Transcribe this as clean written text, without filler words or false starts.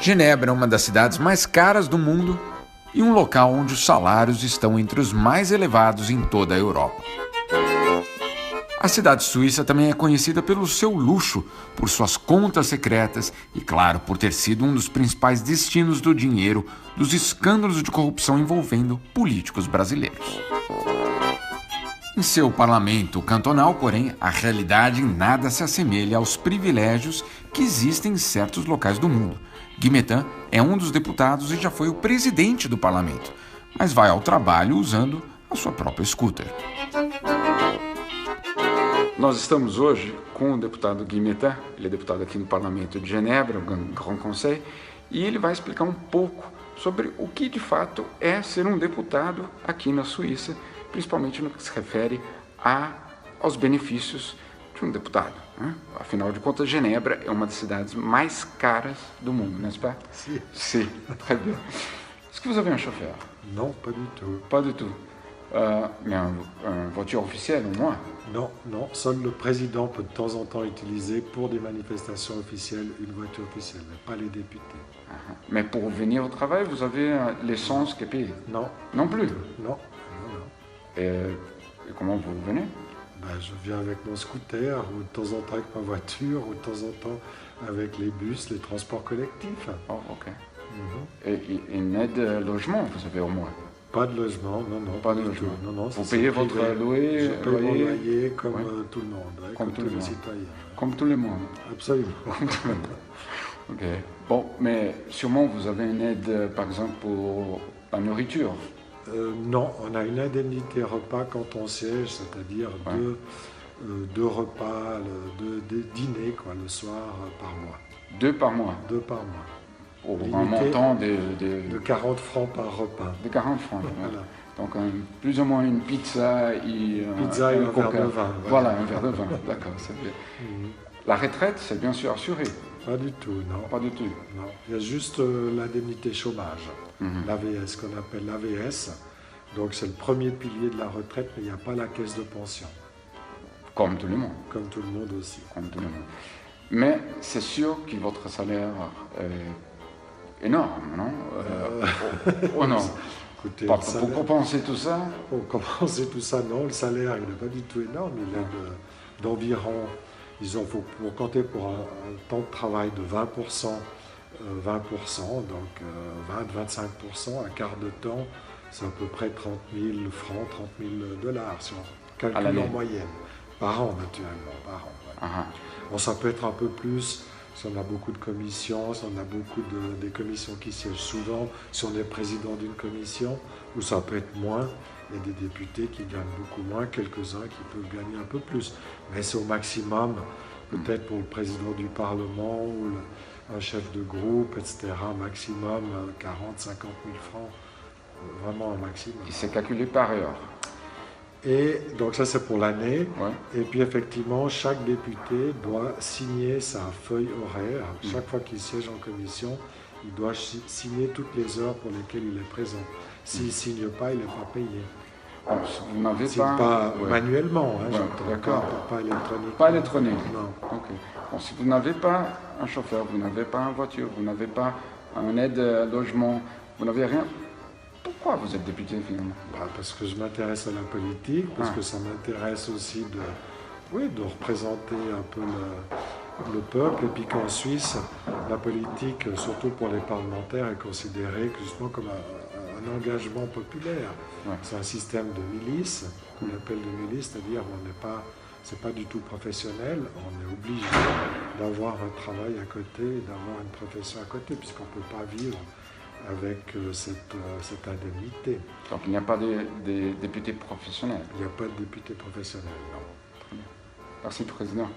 Genebra é uma das cidades mais caras do mundo e um local onde os salários estão entre os mais elevados em toda a Europa. A cidade suíça também é conhecida pelo seu luxo, por suas contas secretas e, claro, por ter sido um dos principais destinos do dinheiro dos escândalos de corrupção envolvendo políticos brasileiros. Em seu parlamento cantonal, porém, a realidade em nada se assemelha aos privilégios que existem em certos locais do mundo. Guimettan é um dos deputados e já foi o presidente do parlamento, mas vai ao trabalho usando a sua própria scooter. Nós estamos hoje com o deputado Guimettan, ele é deputado aqui no Parlamento de Genebra, o Grand Conseil, e ele vai explicar um pouco sobre o que de fato é ser um deputado aqui na Suíça, principalmente no que se refere aos benefícios de um deputado. Né? Afinal de contas, Genebra é uma das cidades mais caras do mundo, n'est-ce pas? Si. Si, très bien. Est-ce que vous avez un chauffeur? Non, pas du tout. Pas du tout. Mais une voiture officielle au moins? Non, non, seul le président peut de temps en temps utiliser pour des manifestations officielles une voiture officielle, mais pas les députés. Mais pour venir au travail, vous avez l'essence qui est payée? Non. Non plus? Non, non, non. Et comment vous venez? Je viens avec mon scooter, ou de temps en temps avec ma voiture, ou de temps en temps avec les bus, les transports collectifs. Oh, ok. Et une aide logement, vous avez au moins? Pas de logement, non, non. Pas de logement. Non, non, vous payez votre loyer? Je paye mon loyer comme tout le monde, comme tous les citoyens. Comme tout le monde? Absolument. Ok. Bon, mais sûrement vous avez une aide, par exemple, pour la nourriture? Non, on a une indemnité repas quand on siège, c'est-à-dire deux repas, deux dîners le soir par mois. 2 par mois? 2 par mois. Pour un montant de 40 francs par repas. De 40 francs. Voilà. Donc plus ou moins une pizza et un verre de vin. Voilà, un verre de vin, d'accord, c'est bien. La retraite, c'est bien sûr assuré? Pas du tout, non. Pas du tout? Non. Il y a juste l'indemnité chômage, l'AVS, qu'on appelle l'AVS. Donc c'est le premier pilier de la retraite, mais il n'y a pas la caisse de pension. Comme tout le monde? Comme tout le monde aussi. Comme tout le monde. Mais c'est sûr que votre salaire est énorme, non? Oh non. Écoutez, pour compenser tout ça? Pour compenser tout ça, non. Le salaire, il n'est pas du tout énorme. Il est d'environ, pour compter pour un temps de travail de 20%, donc 20-25%, un quart de temps, c'est à peu près 30 000 francs, 30 000 dollars, si on calcule en moyenne. Par an, naturellement, par an. Ouais. Bon, ça peut être un peu plus si on a beaucoup de commissions, si on a beaucoup des commissions qui siègent souvent, si on est président d'une commission, ou ça peut être moins. Il y a des députés qui gagnent beaucoup moins, quelques-uns qui peuvent gagner un peu plus. Mais c'est au maximum, peut-être pour le président du Parlement ou un chef de groupe, etc., maximum 40, 50 000 francs, vraiment un maximum. Et c'est calculé par heure? Et donc ça c'est pour l'année. Ouais. Et puis effectivement, chaque député doit signer sa feuille horaire. Chaque fois qu'il siège en commission, il doit signer toutes les heures pour lesquelles il est présent. S'il ne signe pas, il n'est pas payé. Vous n'avez pas manuellement, d'accord. Pas électronique. Pas électronique? Non. Okay. Bon, si vous n'avez pas un chauffeur, vous n'avez pas une voiture, vous n'avez pas un aide à logement, vous n'avez rien, pourquoi vous êtes député finalement? Parce que je m'intéresse à la politique, parce que ça m'intéresse aussi de représenter un peu le peuple, et puis qu'en Suisse, la politique, surtout pour les parlementaires, est considérée justement comme un engagement populaire. Ouais. C'est un système de milice, qu'on appelle de milice, c'est-à-dire c'est pas du tout professionnel, on est obligé d'avoir un travail à côté, d'avoir une profession à côté, puisqu'on ne peut pas vivre avec cette indemnité. Donc il n'y a pas de députés professionnels? Il n'y a pas de députés professionnels, non. Merci, Président.